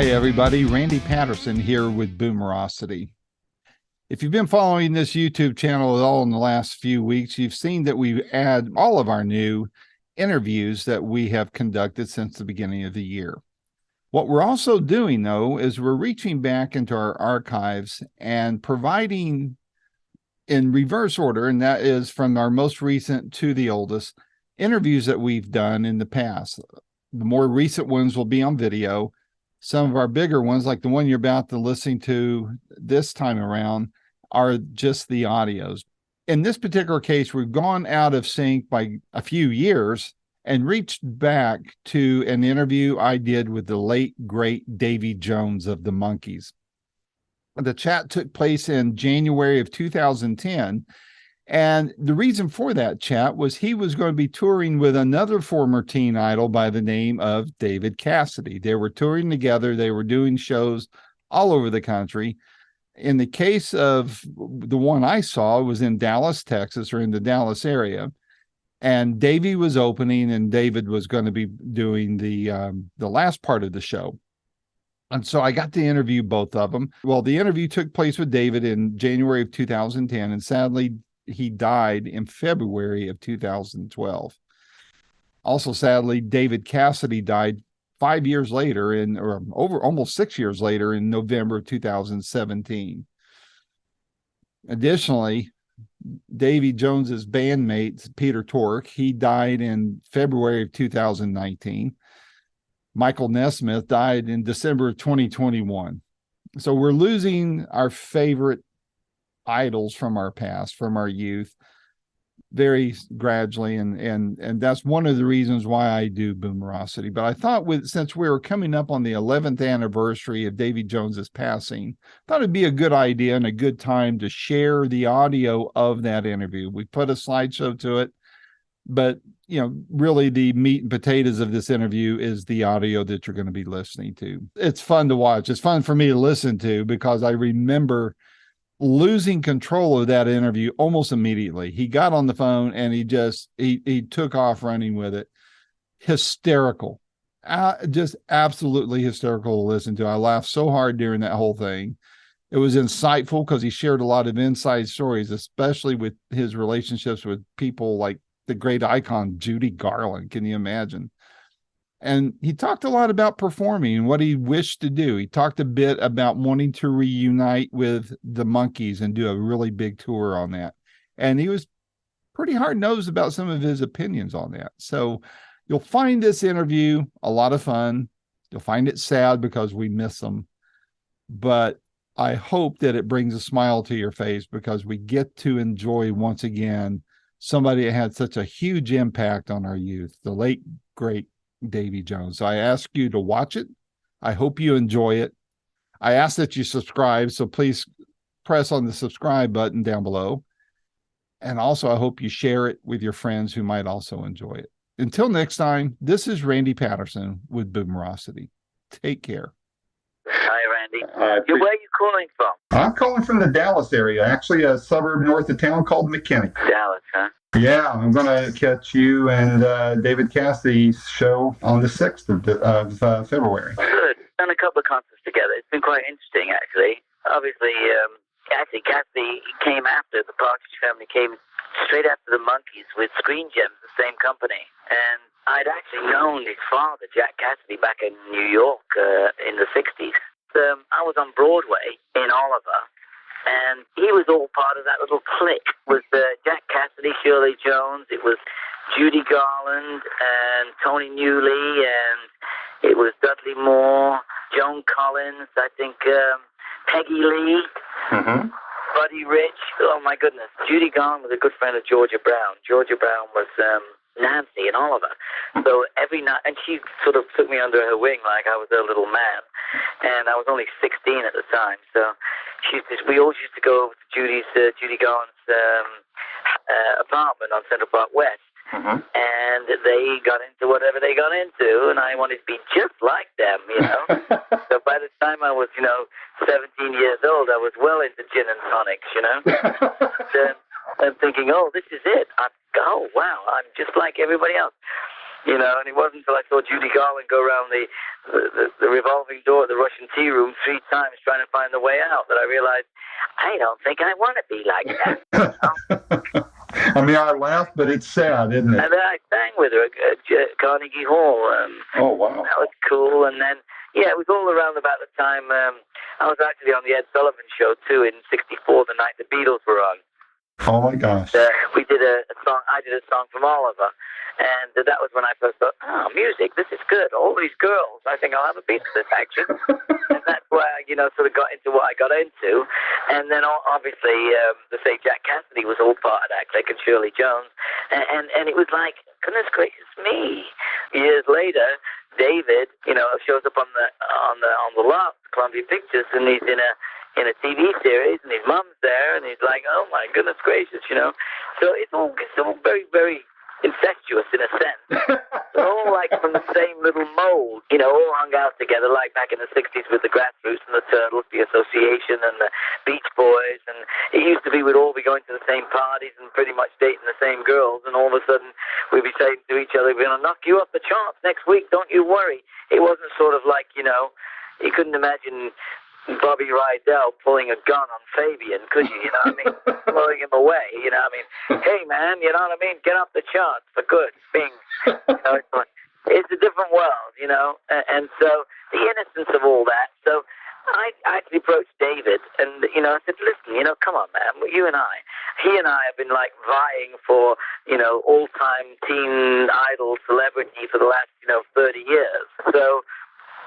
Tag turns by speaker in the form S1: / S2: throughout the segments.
S1: Hi, everybody. Randy Patterson here with Boomerocity. If you've been following this YouTube channel at all in the last few weeks, you've seen that we add all of our new interviews that we have conducted since the beginning of the year. What we're also doing, though, is we're reaching back into our archives and providing in reverse order, and that is from our most recent to the oldest, interviews that we've done in the past. The more recent ones will be on video. Some of our bigger ones, like the one you're about to listen to this time around, are just the audios. In this particular case, we've gone out of sync by a few years and reached back to an interview I did with the late, great Davy Jones of the Monkees. The chat took place in January of 2010. And the reason for that chat was he was going to be touring with another former teen idol by the name of David Cassidy. They were touring together. They were doing shows all over the country. In the case of the one I saw, it was in Dallas, Texas, or in the Dallas area. And Davy was opening, and David was going to be doing the last part of the show. And so I got to interview both of them. Well, the interview took place with David in January of 2010, and sadly, he died in February of 2012. Also, sadly, David Cassidy died 5 years later, or over almost 6 years later, in November of 2017. Additionally, Davy Jones's bandmate, Peter Tork, he died in February of 2019. Michael Nesmith died in December of 2021. So we're losing our favorite idols from our past, from our youth, very gradually, and that's one of the reasons why I do Boomerocity. But I thought, since we were coming up on the 11th anniversary of Davy Jones's passing, I thought it'd be a good idea and a good time to share the audio of that interview. We put a slideshow to it, but really the meat and potatoes of this interview is the audio that you're going to be listening to. It's fun to watch. It's fun for me to listen to because I remember losing control of that interview almost immediately. He got on the phone and he took off running with it. Hysterical. Just absolutely hysterical to listen to. I laughed so hard during that whole thing. It was insightful because he shared a lot of inside stories, especially with his relationships with people like the great icon Judy Garland. Can you imagine? And he talked a lot about performing and what he wished to do. He talked a bit about wanting to reunite with the Monkees and do a really big tour on that. And he was pretty hard-nosed about some of his opinions on that. So you'll find this interview a lot of fun. You'll find it sad because we miss them. But I hope that it brings a smile to your face because we get to enjoy once again somebody that had such a huge impact on our youth, the late, great Davy Jones. So I ask you to watch it. I hope you enjoy it. I ask that you subscribe, so please press on the subscribe button down below. And also, I hope you share it with your friends who might also enjoy it. Until next time, this is Randy Patterson with Boomerocity. Take care.
S2: Hi, Randy. Where are you calling from?
S1: I'm calling from the Dallas area, actually a suburb north of town called McKinney.
S2: Dallas, huh?
S1: Yeah, I'm going to catch you and David Cassidy's show on the 6th of February.
S2: Good. Done a couple of concerts together. It's been quite interesting, actually. Obviously, Cassidy came after the Partridge Family, came straight after the Monkees with Screen Gems, the same company. And I'd actually known his father, Jack Cassidy, back in New York in the 60s. I was on Broadway in Oliver. And he was all part of that little clique with Jack Cassidy, Shirley Jones. It was Judy Garland and Tony Newley, and it was Dudley Moore, Joan Collins, I think Peggy Lee, Buddy Rich. Oh, my goodness. Judy Garland was a good friend of Georgia Brown. Georgia Brown was Nancy and Oliver. So every night, and she sort of took me under her wing like I was her little man. And I was only 16 at the time, so we always used to go over to Judy Garland's apartment on Central Park West, and they got into whatever they got into, and I wanted to be just like them, So by the time I was, 17 years old, I was well into gin and tonics, I'm thinking, oh, this is it. Oh, wow, I'm just like everybody else. you know, and it wasn't until I saw Judy Garland go around the revolving door at the Russian tea room 3 times trying to find the way out that I realized I don't think I want to be like that. You know?
S1: I mean, I laugh, but it's sad, isn't it?
S2: And then I sang with her at Carnegie Hall.
S1: Oh, wow.
S2: That was cool. And then, yeah, it was all around about the time I was actually on the Ed Sullivan Show, too, in '64, the night the Beatles were on.
S1: Oh, my gosh.
S2: We did a song. I did a song from Oliver. And that was when I first thought, oh, music, this is good. All these girls, I think I'll have a piece of this, actually. And that's why I, sort of got into what I got into. And then, obviously, Jack Cassidy was all part of that, Click and Shirley Jones. And it was like, goodness gracious me. Years later, David, shows up on the lot, Columbia Pictures, and he's in a TV series, and his mom's there, and he's like, oh, my goodness gracious, So it's all very, very incestuous in a sense. They're all like from the same little mold, all hung out together like back in the 60s with the Grassroots and the Turtles, the Association and the Beach Boys, and it used to be we'd all be going to the same parties and pretty much dating the same girls, and all of a sudden we'd be saying to each other, we're going to knock you off the charts next week, don't you worry. It wasn't sort of like, you couldn't imagine Bobby Rydell pulling a gun on Fabian, could you? You know what I mean? Blowing him away, you know what I mean? Hey, man, you know what I mean? Get off the charts for good. Bing. It's a different world, and so the innocence of all that. So I actually approached David, and, I said, listen, come on, man, he and I have been, like, vying for, all-time teen idol celebrity for the last, 30 years. So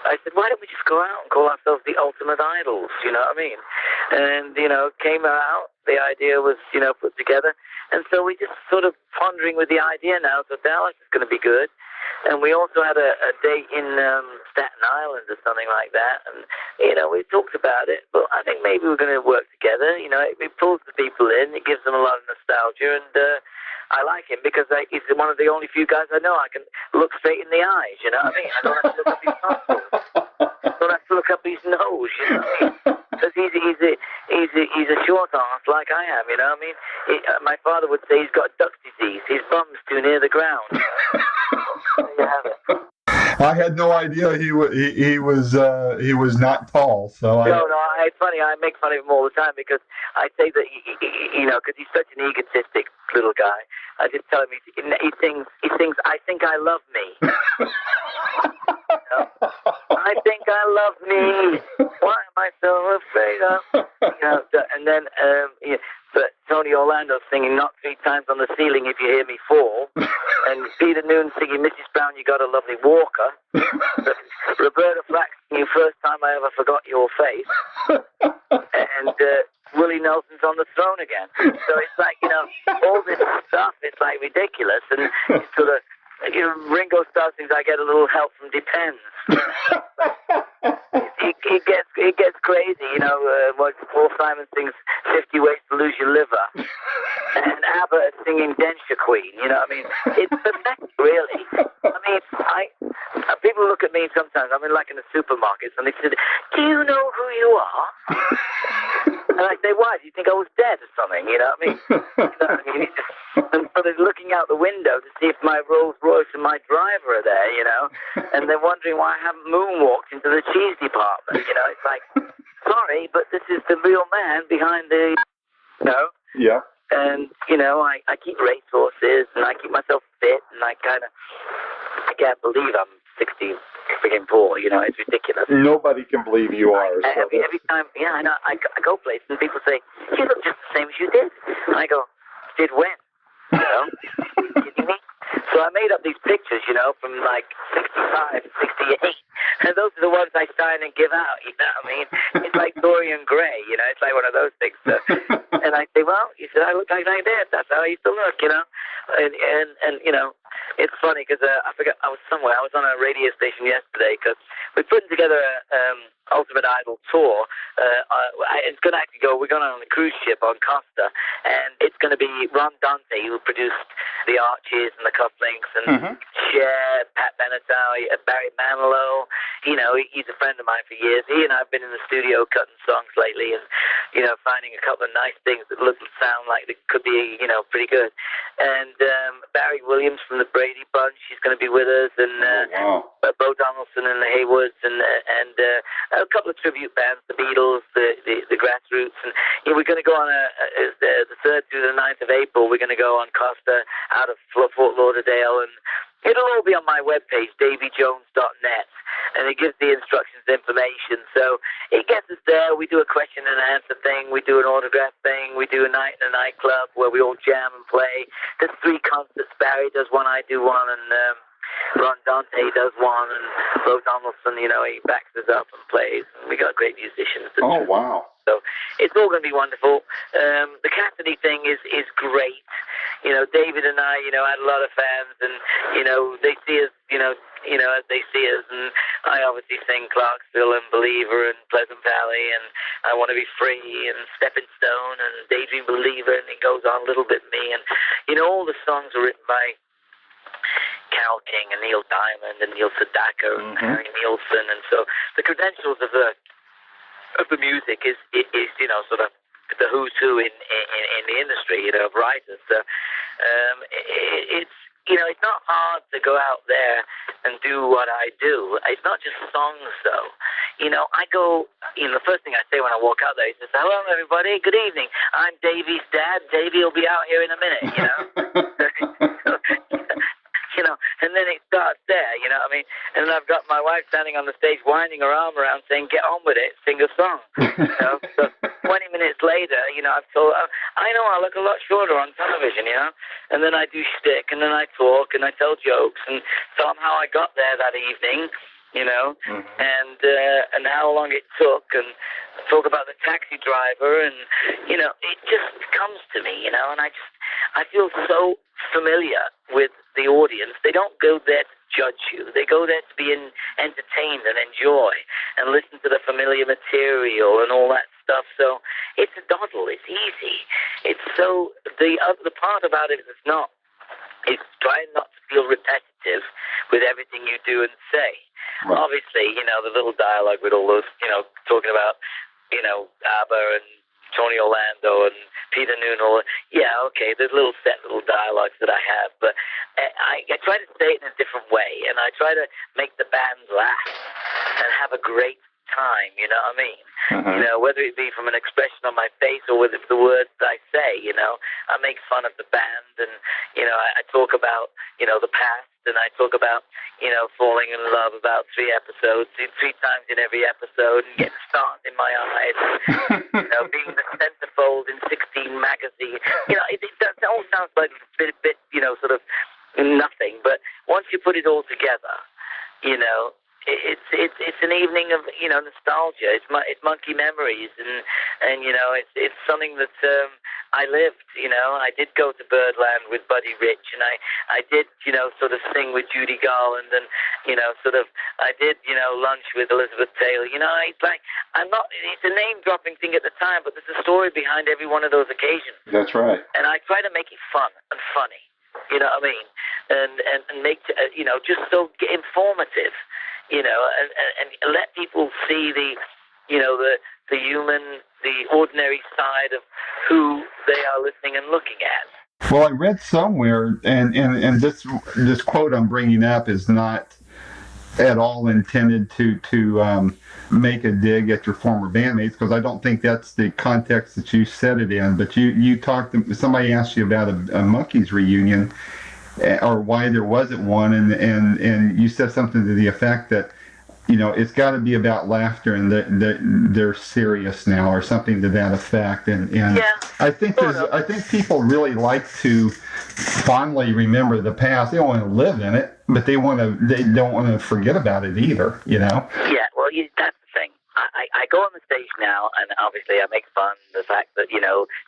S2: I said, why don't we just go out and call ourselves the Ultimate Idols, you know what I mean? And, came out, the idea was, put together. And so we just sort of pondering with the idea now, so Dallas is going to be good. And we also had a date in Staten Island or something like that. And, we talked about it, but I think maybe we're going to work together. It pulls the people in, it gives them a lot of nostalgia, and I like him because he's one of the only few guys I know I can look straight in the eyes, you know what I mean? I don't have to look up his nostrils. I don't have to look up his nose, you know what I mean? Because he's a short ass like I am, you know what I mean? My father would say he's got duck disease. His bum's too near the ground. There you have it.
S1: I had no idea he was not tall. So
S2: No, it's funny. I make fun of him all the time because I say that because he's such an egotistic little guy. I just tell him he sings. I think I love me. I think I love me. Why am I so afraid of? And then but Tony Orlando singing "Knock 3 Times on the Ceiling If You Hear Me Fall," and Peter Noon singing "Mrs. Brown, You Got a Lovely Walker." Roberta Flack singing "First Time I Ever Forgot Your Face," and Willie Nelson's on the throne again. So it's like all this stuff. It's like ridiculous, and it's sort of. Ringo Starr thinks I get a little help from Depends. It gets crazy, what Paul Simon sings 50 Ways to Lose Your Liver. And ABBA is singing Denture Queen, you know what I mean? It's pathetic, really. I mean, people look at me sometimes, I'm in the supermarkets, and they said, do you know who you are? And I say, why? Do you think I was dead or something? You know what I mean? And so they're looking out the window to see if my Rolls Royce and my driver are there, and they're wondering why I haven't moonwalked into the cheese department. It's like, sorry, but this is the real man behind the,
S1: Yeah.
S2: And, I keep racehorses, and I keep myself fit, and I can't believe I'm 60 freaking poor, it's ridiculous.
S1: Nobody can believe you are.
S2: Every time, I know, I go places, and people say, you look just the same as you did. And I go, did when? Are you kidding me? So I made up these pictures, from 65, 68. And those are the ones I sign and give out, you know what I mean? It's like Dorian Gray, it's like one of those things. So, and I say, well, you said I look like that. That's how I used to look, And it's funny because I forgot, I was somewhere. I was on a radio station yesterday because we're putting together a Ultimate Idol tour. It's going to actually we're going on a cruise ship on Costa, and it's going to be Ron Dante, who produced the Archies and the Cufflinks, and Cher, Pat Benatar, Barry Manilow. He's a friend of mine for years. He and I have been in the studio cutting songs lately, and finding a couple of nice things that look and sound like they could be, pretty good. And Barry Williams from the Brady Bunch, she's going to be with us, and Bo Donaldson and the Haywoods, and a couple of tribute bands, the Beatles, the Grassroots, and we're going to go on the 3rd through the 9th of April. We're going to go on Costa out of Fort Lauderdale, and it'll all be on my webpage, davyjones.net. And it gives the instructions and information. So it gets us there. We do a question and answer thing. We do an autograph thing. We do a night in a nightclub where we all jam and play. There's 3 concerts. Barry does one, I do one, and Ron Dante does one, and Bo Donaldson, he backs us up and plays. And we got great musicians.
S1: Oh, wow.
S2: So it's all going to be wonderful. The Cassidy thing is great. David and I, had a lot of fans, and, they see us, as they see us, and I obviously sing Clarksville and Believer and Pleasant Valley, and I Want to Be Free and Stepping Stone and Daydream Believer, and it goes on, Little Bit Me, and, all the songs are written by Carole King and Neil Diamond and Neil Sedaka and Harry Nilsson, and so the credentials of the music is sort of the who's who in the industry, of writers. So it's not hard to go out there and do what I do. It's not just songs, though. I go, the first thing I say when I walk out there is, hello, everybody, good evening. I'm Davy's dad. Davy will be out here in a minute, and then it starts there, what I mean? And then I've got my wife standing on the stage winding her arm around saying, get on with it, sing a song. So 20 minutes later, I've told her, I know I look a lot shorter on television, and then I do shtick, and then I talk, and I tell jokes, and tell them how I got there that evening, and how long it took, and talk about the taxi driver, and, it just comes to me, and I feel so familiar with the audience. They don't go there to judge you. They go there to be entertained and enjoy and listen to the familiar material and all that stuff. So it's a doddle. It's easy. It's so the part about it is it's trying not to feel repetitive with everything you do and say. Right. Obviously, the little dialogue with all those, talking about, ABBA and Tony Orlando and Peter Noone. Yeah, okay, there's little dialogues that I have, but I try to say it in a different way, and I try to make the band laugh and have a great time, you know what I mean? Whether it be from an expression on my face or with the words that I say, I make fun of the band, and, I talk about, the past, and I talk about, falling in love about 3 episodes, 3 times in every episode, and getting stars in my eyes, and, being the centerfold in 16 magazine. That all sounds like a bit, sort of nothing, but once you put it all together, it's an evening of nostalgia. It's Monkee memories, and it's something that I lived. I did go to Birdland with Buddy Rich, and I did sort of sing with Judy Garland, and I did lunch with Elizabeth Taylor. It's like it's a name dropping thing at the time, but there's a story behind every one of those occasions.
S1: That's right. And
S2: I try to make it fun and funny. You know what I mean? And make just so informative. And let people see the human, the ordinary side of who they are listening and looking at.
S1: Well, I read somewhere, and this quote I'm bringing up is not at all intended to make a dig at your former bandmates, because I don't think that's the context that you said it in. But you talked. Somebody asked you about a Monkees reunion, or why there wasn't one, and you said something to the effect that it's got to be about laughter, and they're serious now, or something to that effect. And yeah, I think people really like to fondly remember the past. They don't want to live in it, but they don't want to forget about it either. Yeah,
S2: well, that's the thing. I go on the stage now, and obviously I make fun of the fact that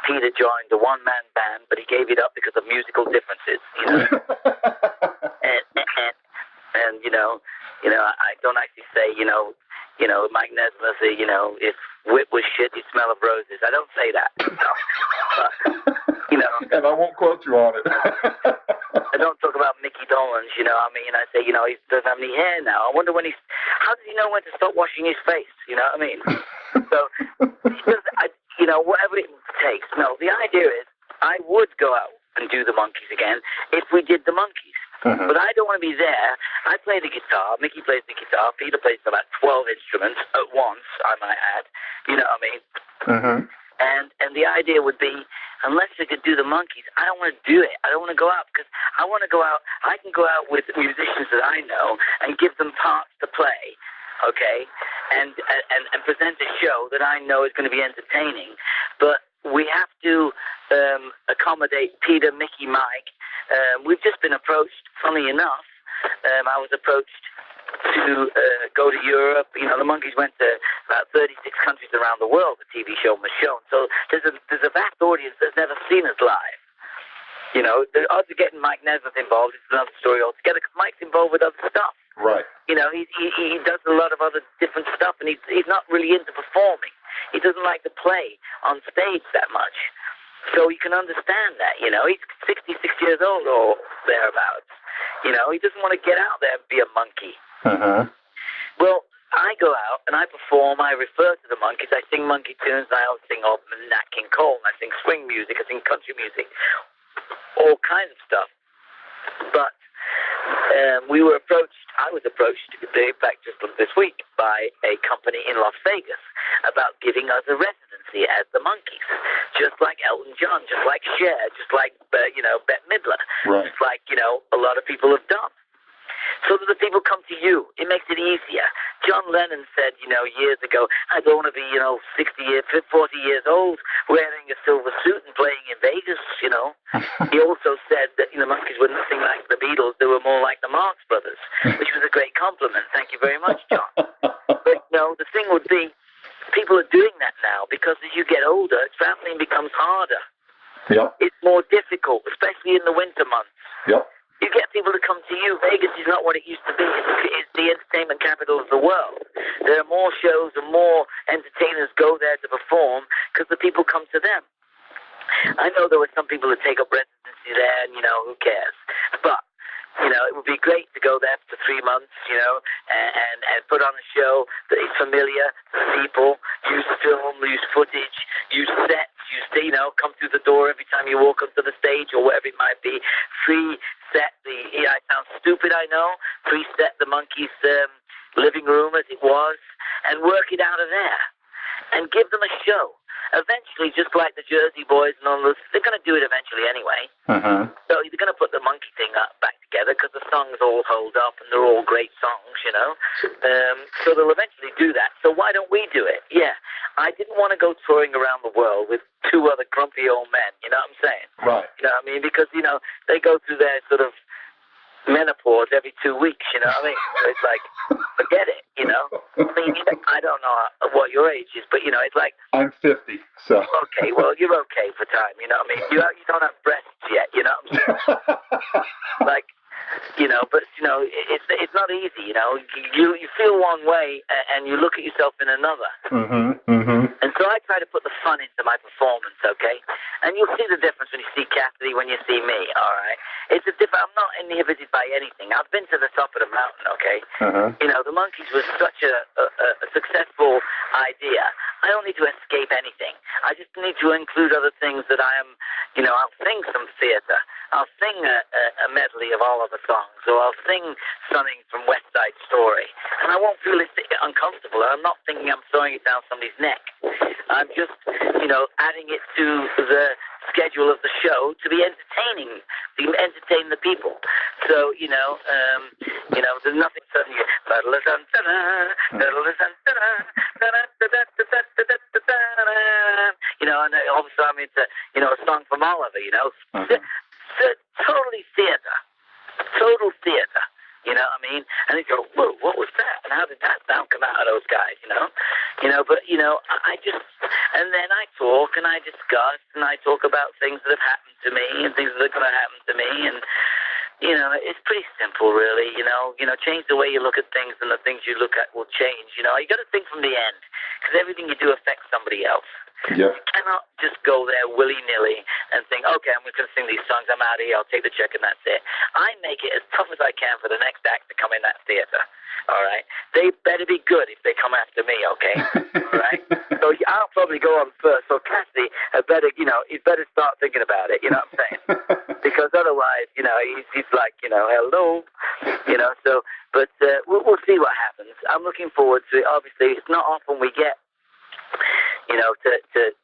S2: Peter joined a one-man band, but he gave it up because of musical differences. and I don't actually say Mike Nesmith, if wit was shit, you smell of roses. I don't say that. But,
S1: and I won't quote you on it.
S2: I don't talk about Mickey Dolenz, I mean? I say, he doesn't have any hair now. I wonder how does he know when to stop washing his face? You know what I mean? So, whatever it takes. No, the idea is I would go out and do the Monkees again if we did the Monkees.
S3: Uh-huh.
S2: But I don't want to be there. I play the guitar. Mickey plays the guitar. Peter plays about 12 instruments at once, I might add. You know what I mean?
S3: Uh-huh.
S2: And the idea would be, unless we could do the Monkees, I don't want to do it. I don't want to go out because I want to go out. I can go out with musicians that I know and give them parts to play, okay, and present a show that I know is going to be entertaining. But we have to accommodate Peter, Mickey, Mike. We've just been approached, funny enough. I was approached to go to Europe. The Monkees went to about 36 countries around the world. The TV show was shown. So there's a vast audience that's never seen us live. The odds of getting Mike Nesmith involved is another story altogether because Mike's involved with other stuff.
S3: Right.
S2: He does a lot of other different stuff, and he's not really into performing. He doesn't like to play on stage that much. So you can understand that, He's 66 years old or thereabouts. He doesn't want to get out there and be a monkey.
S3: Uh-huh.
S2: Well, I go out and I perform. I refer to the Monkees. I sing monkey tunes. I also sing old Nat King Cole. I sing swing music. I sing country music. All kinds of stuff. But I was approached, in fact, just this week, by a company in Las Vegas about giving us a residency as the Monkees, just like Elton John, just like Cher, just like, Bette Midler,
S3: right.
S2: just like, a lot of people have done. So that the people come to you. It makes it easier. John Lennon said, years ago, I don't want to be, 40 years old wearing a silver suit and playing in Vegas, He also said that, Monkees were nothing like the Beatles. They were more like the Marx Brothers, which was a great compliment. Thank you very much, John. But, the thing would be, people are doing that now because as you get older, traveling becomes harder.
S3: Yep.
S2: It's more difficult, especially in the winter months.
S3: Yep.
S2: You get people to come to you. Vegas is not what it used to be. It's the entertainment capital of the world. There are more shows and more entertainers go there to perform because the people come to them. I know there were some people that take up residency there, and, who cares? But, it would be great to go there for 3 months, and put on a show that is familiar to people, use film, use footage, use sets, come through the door every time you walk up to the stage or whatever it might be. Pre-set I sound stupid, I know, pre-set the Monkees' living room as it was, and work it out of there, and give them a show. Eventually, just like the Jersey Boys and all those, they're going to do it eventually anyway.
S3: Uh-huh.
S2: So they're going to put the monkey thing back together because the songs all hold up and they're all great songs, So they'll eventually do that. So why don't we do it? Yeah. I didn't want to go touring around the world with 2 other grumpy old men, you know what I'm saying?
S3: Right.
S2: You know what I mean? Because, they go through their sort of menopause every 2 weeks, you know what I mean? So it's like, forget it, I mean, I don't know what your age is, but, it's like...
S3: I'm 50, so...
S2: Okay, well, you're okay for time, you know what I mean? You don't have breasts yet, you know what I'm saying? Like, but, it's not easy, You feel one way and you look at yourself in another.
S3: Mm-hmm, mm-hmm.
S2: And so I try to put the fun into my performance, okay? And you'll see the difference when you see Cassidy, when you see me, all right? It's a different. I'm not inhibited by anything. I've been to the top of the mountain, okay?
S3: Uh-huh.
S2: The Monkees was such a successful idea. I don't need to escape anything. I just need to include other things that I am, I'll sing some theater. I'll sing a medley of all of the songs, or I'll sing something from West Side Story. And I won't feel uncomfortable. I'm not thinking I'm throwing it down somebody's neck. I'm just, adding it to the schedule of the show to be entertaining, to entertain the people. So, there's nothing sudden you, and obviously I'm into, a song from Oliver,
S3: Uh-huh.
S2: Totally theater. Total theater. You know what I mean? And they go, whoa, what was that? And how did that sound come out of those guys, But, I just, and then I talk and I discuss and I talk about things that have happened to me and things that are going to happen to me. And, it's pretty simple, really, change the way you look at things and the things you look at will change. You got to think from the end because everything you do affects somebody else.
S3: Yep.
S2: You cannot just go there willy-nilly and think, okay, I'm just going to sing these songs, I'm out of here, I'll take the check and that's it. I make it as tough as I can for the next act to come in that theater, all right? They better be good if they come after me, okay? All right? So I'll probably go on first. So Cassidy, he'd better start thinking about it. You know what I'm saying? Because otherwise, he's like, hello, So, but we'll see what happens. I'm looking forward to it. Obviously, it's not often we get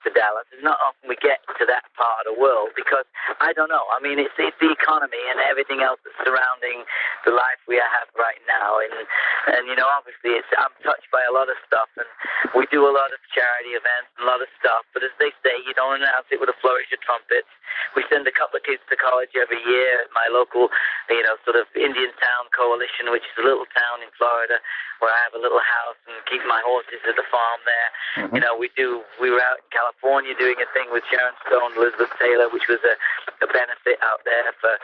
S2: to Dallas. It's not often we get to that part of the world because I don't know. I mean, it's the economy and everything else that's surrounding the life we have right now, and obviously I'm touched by a lot of stuff, and we do a lot of charity events and a lot of stuff. But as they say, you don't announce it with a flourish of trumpets. We send a couple of kids to college every year at my local, sort of Indian Town Coalition, which is a little town in Florida where I have a little house and keep my horses at the farm there. Mm-hmm. We were out in California doing a thing with Sharon Stone, Elizabeth Taylor, which was a benefit out there for,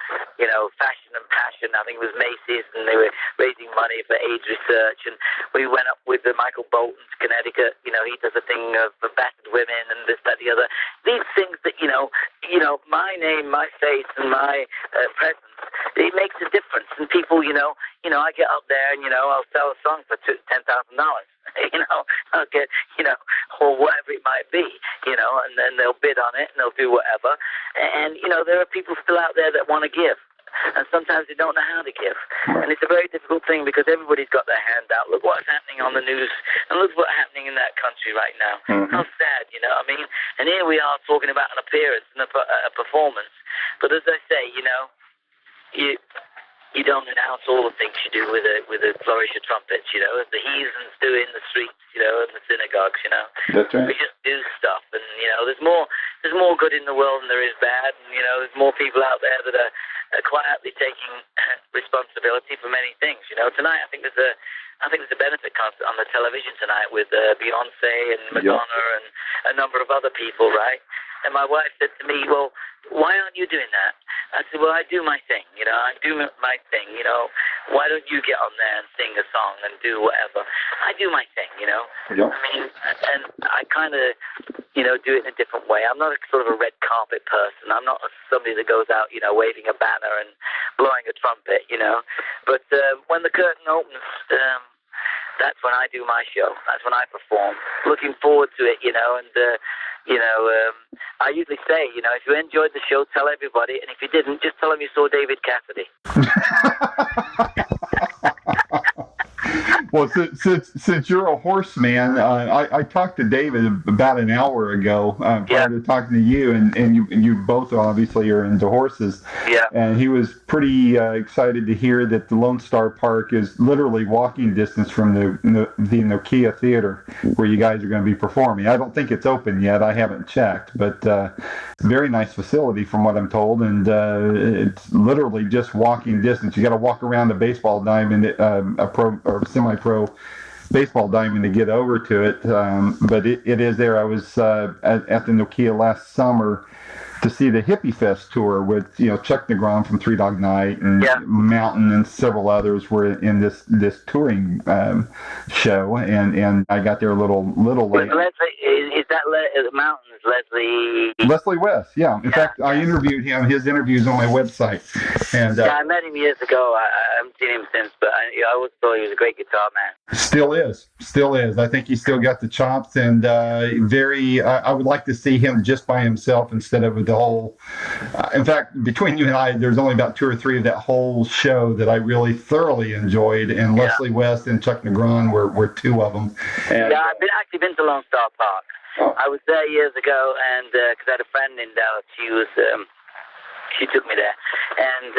S2: fashion and passion. I think it was Macy's, and they were raising money for AIDS research. And we went up with Michael Bolton to Connecticut. He does a thing of battered women and this, that, the other. These things that, my name, my face, and my presence, it makes a difference. And people, I get up there and, I'll sell a song for $10,000. I'll get, or whatever it might be, and then they'll bid on it and they'll do whatever. And, there are people still out there that want to give. And sometimes they don't know how to give. And it's a very difficult thing because everybody's got their hand out. Look what's happening on the news, and look what's happening in that country right now. Mm-hmm. How sad, I mean? And here we are talking about an appearance and a performance. But as I say, you don't announce all the things you do with a flourish of trumpets, as the heathens do in the streets, in the synagogues,
S3: That's right.
S2: We just do stuff, and there's more good in the world than there is bad, and there's more people out there that are quietly taking responsibility for many things. Tonight I think there's a benefit concert on the television tonight with Beyonce and Madonna and a number of other people, right? And my wife said to me, well, why aren't you doing that? I said, well, I do my thing, I do my thing, why don't you get on there and sing a song and do whatever? I do my thing,
S3: Yep.
S2: I mean, and I kind of, do it in a different way. I'm not a sort of a red carpet person. I'm not somebody that goes out, waving a banner and blowing a trumpet, But when the curtain opens, that's when I do my show. That's when I perform. Looking forward to it, I usually say, if you enjoyed the show, tell everybody, and if you didn't, just tell them you saw David Cassidy.
S3: Well, since you're a horseman, I talked to David about an hour ago prior to talking to you, and you both obviously are into horses.
S2: Yeah.
S3: And he was pretty excited to hear that the Lone Star Park is literally walking distance from the Nokia Theater where you guys are going to be performing. I don't think it's open yet. I haven't checked, but very nice facility from what I'm told, and it's literally just walking distance. You got to walk around a baseball diamond, a pro or semi-pro baseball diamond to get over to it, but it is there. I was at the Nokia last summer to see the Hippie Fest tour with Chuck NeGrom from Three Dog Night and Mountain and several others were in this touring show, and I got there a little late.
S2: Is that Mountain's
S3: Leslie West? Yeah. In fact, I interviewed him. His interview's on my website. And
S2: I met him years ago. I haven't seen him since, but I always thought he was a great guitar man.
S3: Still is. I think he's still got the chops, and I would like to see him just by himself instead of the whole. In fact, between you and I, there's only about 2 or 3 of that whole show that I really thoroughly enjoyed, and Leslie West and Chuck NeGrom were 2 of them. And,
S2: I've actually been to Lone Star Park. Oh. I was there years ago, and because I had a friend in Dallas, she took me there, and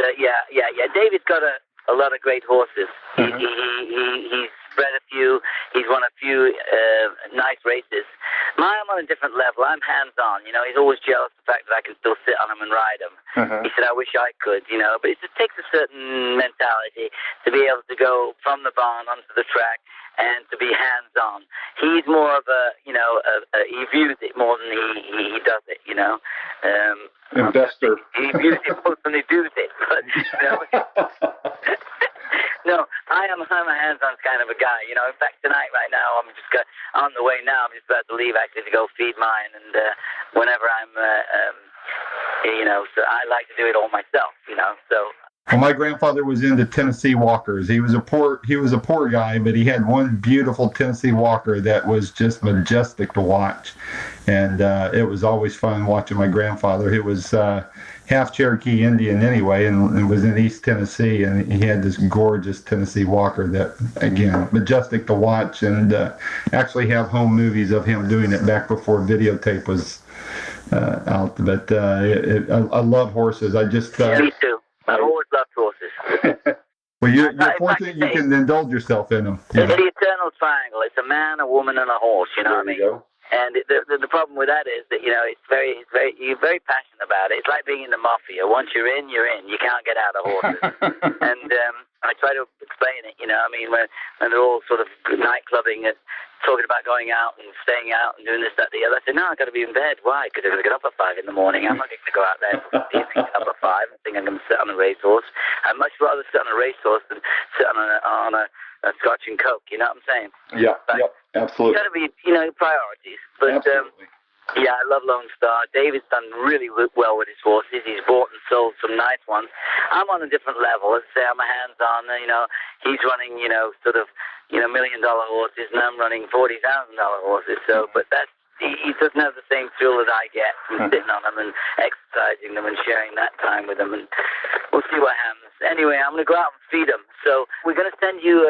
S2: David's got a lot of great horses. Mm-hmm. He's bred a few. He's won a few nice races. I'm on a different level. I'm hands-on. He's always jealous of the fact that I can still sit on him and ride him. Uh-huh. He said, I wish I could, but it just takes a certain mentality to be able to go from the barn onto the track and to be hands-on. He's more of he views it more than he does it,
S3: Investor.
S2: He views it more than he does it, but, No, I'm a hands-on kind of a guy. In fact, tonight, right now, I'm just on the way now. I'm just about to leave, actually, to go feed mine. And whenever I'm, so I like to do it all myself, So
S3: Well, my grandfather was into Tennessee Walkers. He was a poor guy, but he had one beautiful Tennessee Walker that was just majestic to watch, and it was always fun watching my grandfather. He was half Cherokee Indian anyway, and was in East Tennessee, and he had this gorgeous Tennessee Walker that, again, majestic to watch, and actually have home movies of him doing it back before videotape was out. But I love horses. I just
S2: me too. I've always loved horses.
S3: well, you're fortunate you can indulge yourself in them.
S2: It's the eternal triangle. It's a man, a woman, and a horse. You know what I mean?
S3: Go.
S2: And the problem with that is that, you're very passionate about it. It's like being in the mafia. Once you're in, you're in. You can't get out of horses. And I try to explain it, when they're all sort of nightclubbing and talking about going out and staying out and doing this, that, the other. I said, no, I've got to be in bed. Why? Because I've got to get up at 5 in the morning. I'm not going to go out there for the evening, get up at 5 and think I'm going to sit on a racehorse. I'd much rather sit on a racehorse than sit on a Scotch and Coke. You know what I'm saying?
S3: Yeah, absolutely.
S2: It's got to be, priorities. But yeah, I love Lone Star. David's done really well with his horses. He's bought and sold some nice ones. I'm on a different level. Let's say I'm a hands-on. He's running, $1 million horses, and I'm running $40,000 horses. So, but that's he doesn't have the same thrill that I get from sitting on them and exercising them and sharing that time with them. And we'll see what happens. Anyway, I'm going to go out and feed them. So we're going to send you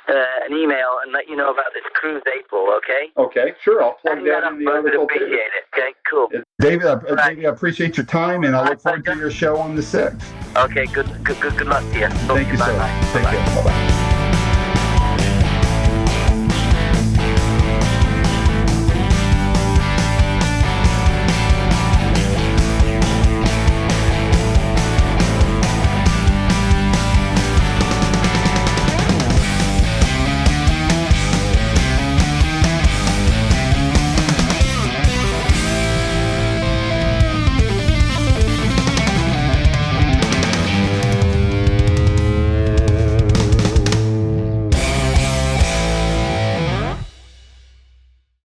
S2: an email and let you know about this cruise April, okay?
S3: Okay, sure. I'll plug that in the article.
S2: Appreciate it. Okay, cool.
S3: David, I appreciate your time, and I look forward to your show on the 6th.
S2: Okay, good luck to you.
S3: Thank you, sir. Take care. Bye-bye.